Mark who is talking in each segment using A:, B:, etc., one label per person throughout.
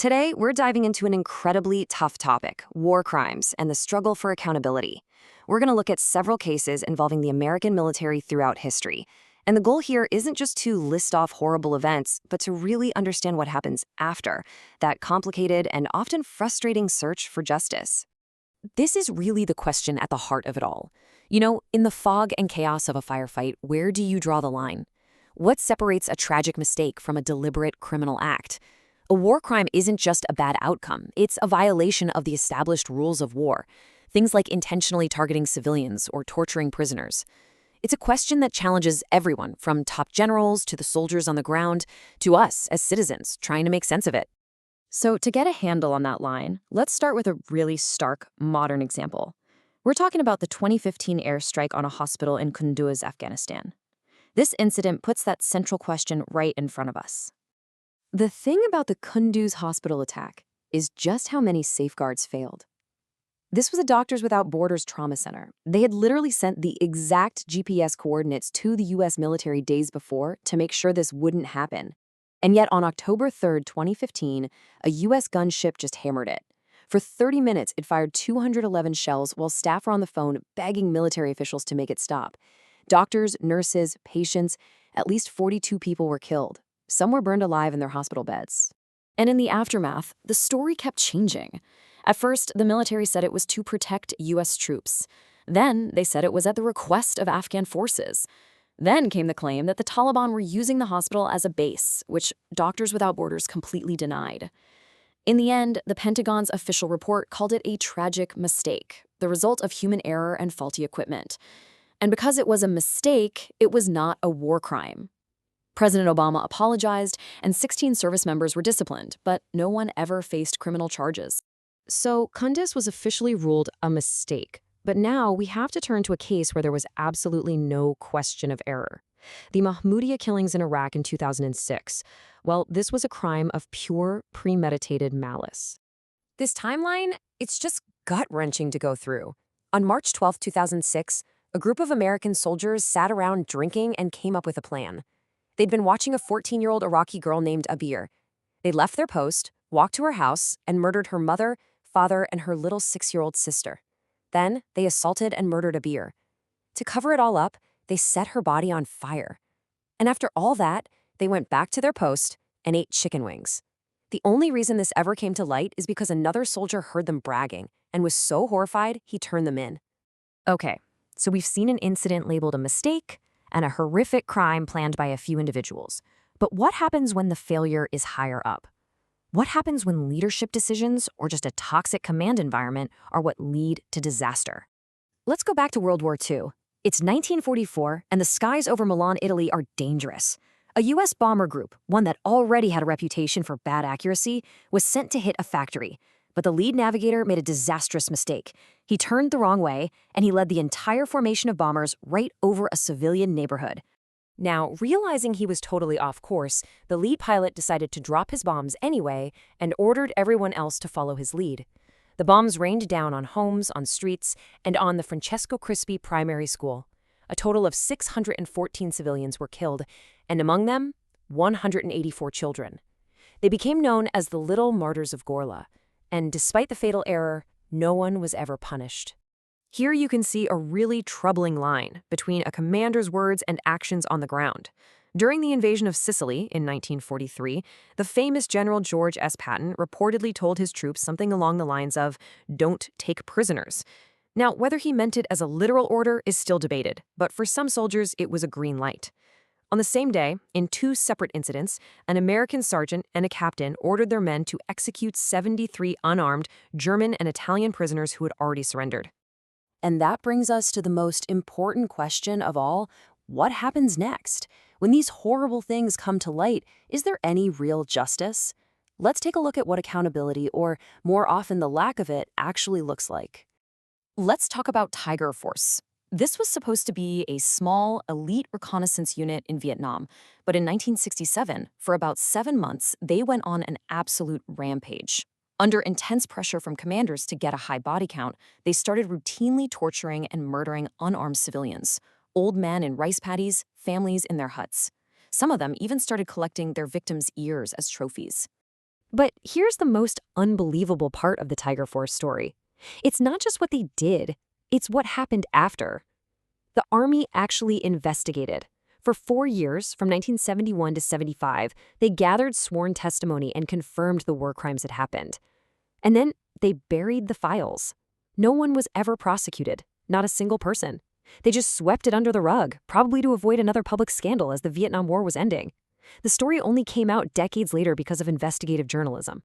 A: Today, we're diving into an incredibly tough topic, war crimes and the struggle for accountability. We're going to look at several cases involving the American military throughout history. And the goal here isn't just to list off horrible events, but to really understand what happens after that complicated and often frustrating search for justice. This is really the question at the heart of it all. In the fog and chaos of a firefight, where do you draw the line? What separates a tragic mistake from a deliberate criminal act? A war crime isn't just a bad outcome, it's a violation of the established rules of war. Things like intentionally targeting civilians or torturing prisoners. It's a question that challenges everyone, from top generals to the soldiers on the ground, to us as citizens trying to make sense of it. So to get a handle on that line, let's start with a really stark, modern example. We're talking about the 2015 airstrike on a hospital in Kunduz, Afghanistan. This incident puts that central question right in front of us. The thing about the Kunduz hospital attack is just how many safeguards failed. This was a Doctors Without Borders trauma center. They had literally sent the exact GPS coordinates to the U.S. military days before to make sure this wouldn't happen. And yet on October 3rd, 2015, a U.S. gunship just hammered it. For 30 minutes, it fired 211 shells while staff were on the phone begging military officials to make it stop. Doctors, nurses, patients, at least 42 people were killed. Some were burned alive in their hospital beds. And in the aftermath, the story kept changing. At first, the military said it was to protect U.S. troops. Then they said it was at the request of Afghan forces. Then came the claim that the Taliban were using the hospital as a base, which Doctors Without Borders completely denied. In the end, the Pentagon's official report called it a tragic mistake, the result of human error and faulty equipment. And because it was a mistake, it was not a war crime. President Obama apologized, and 16 service members were disciplined, but no one ever faced criminal charges. So Kunduz was officially ruled a mistake, but now we have to turn to a case where there was absolutely no question of error. The Mahmudiyah killings in Iraq in 2006. Well, this was a crime of pure premeditated malice. This timeline, it's just gut-wrenching to go through. On March 12, 2006, a group of American soldiers sat around drinking and came up with a plan. They'd been watching a 14-year-old Iraqi girl named Abir. They left their post, walked to her house, and murdered her mother, father, and her little 6-year-old sister. Then they assaulted and murdered Abir. To cover it all up, they set her body on fire. And after all that, they went back to their post and ate chicken wings. The only reason this ever came to light is because another soldier heard them bragging and was so horrified he turned them in. Okay, so we've seen an incident labeled a mistake and a horrific crime planned by a few individuals. But what happens when the failure is higher up? What happens when leadership decisions or just a toxic command environment are what lead to disaster? Let's go back to World War II. It's 1944, and the skies over Milan, Italy are dangerous. A U.S. bomber group, one that already had a reputation for bad accuracy, was sent to hit a factory. But the lead navigator made a disastrous mistake. He turned the wrong way, and he led the entire formation of bombers right over a civilian neighborhood. Now, realizing he was totally off course, the lead pilot decided to drop his bombs anyway and ordered everyone else to follow his lead. The bombs rained down on homes, on streets, and on the Francesco Crispi Primary School. A total of 614 civilians were killed, and among them, 184 children. They became known as the Little Martyrs of Gorla. And despite the fatal error, no one was ever punished. Here you can see a really troubling line between a commander's words and actions on the ground. During the invasion of Sicily in 1943, the famous General George S. Patton reportedly told his troops something along the lines of, "Don't take prisoners." Now, whether he meant it as a literal order is still debated, but for some soldiers it was a green light. On the same day, in 2 separate incidents, an American sergeant and a captain ordered their men to execute 73 unarmed German and Italian prisoners who had already surrendered. And that brings us to the most important question of all: what happens next? When these horrible things come to light, is there any real justice? Let's take a look at what accountability, or more often the lack of it, actually looks like. Let's talk about Tiger Force. This was supposed to be a small, elite reconnaissance unit in Vietnam, but in 1967, for about 7 months, they went on an absolute rampage. Under intense pressure from commanders to get a high body count, they started routinely torturing and murdering unarmed civilians, old men in rice paddies, families in their huts. Some of them even started collecting their victims' ears as trophies. But here's the most unbelievable part of the Tiger Force story. It's not just what they did, it's what happened after. The Army actually investigated. For 4 years, from 1971 to 75, they gathered sworn testimony and confirmed the war crimes had happened. And then they buried the files. No one was ever prosecuted, not a single person. They just swept it under the rug, probably to avoid another public scandal as the Vietnam War was ending. The story only came out decades later because of investigative journalism.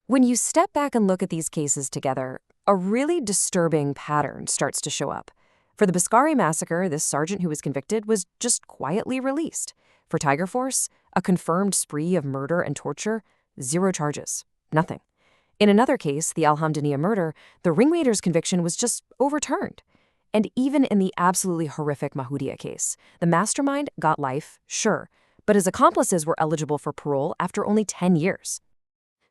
A: When you step back and look at these cases together, a really disturbing pattern starts to show up. For the Biscari massacre, this sergeant who was convicted was just quietly released. For Tiger Force, a confirmed spree of murder and torture, 0 charges, nothing. In another case, the Alhamdulillah murder, the ringleader's conviction was just overturned. And even in the absolutely horrific Mahmudiyah case, the mastermind got life, sure, but his accomplices were eligible for parole after only 10 years.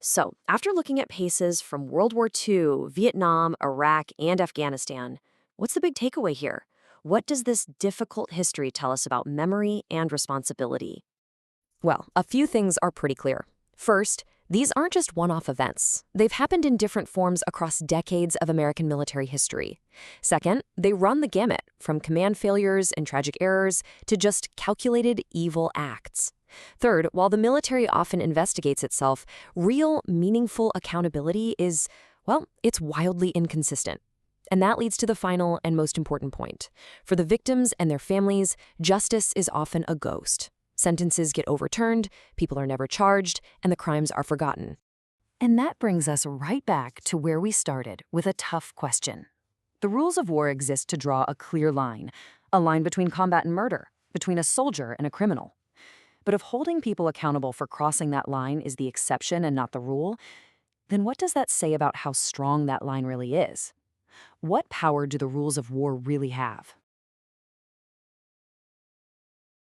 A: So, after looking at cases from World War II, Vietnam, Iraq, and Afghanistan, what's the big takeaway here? What does this difficult history tell us about memory and responsibility? Well, a few things are pretty clear. First, these aren't just one-off events. They've happened in different forms across decades of American military history. Second, they run the gamut, from command failures and tragic errors to just calculated evil acts. Third, while the military often investigates itself, real, meaningful accountability is, well, it's wildly inconsistent. And that leads to the final and most important point. For the victims and their families, justice is often a ghost. Sentences get overturned, people are never charged, and the crimes are forgotten. And that brings us right back to where we started with a tough question. The rules of war exist to draw a clear line, a line between combat and murder, between a soldier and a criminal. But if holding people accountable for crossing that line is the exception and not the rule, then what does that say about how strong that line really is? What power do the rules of war really have?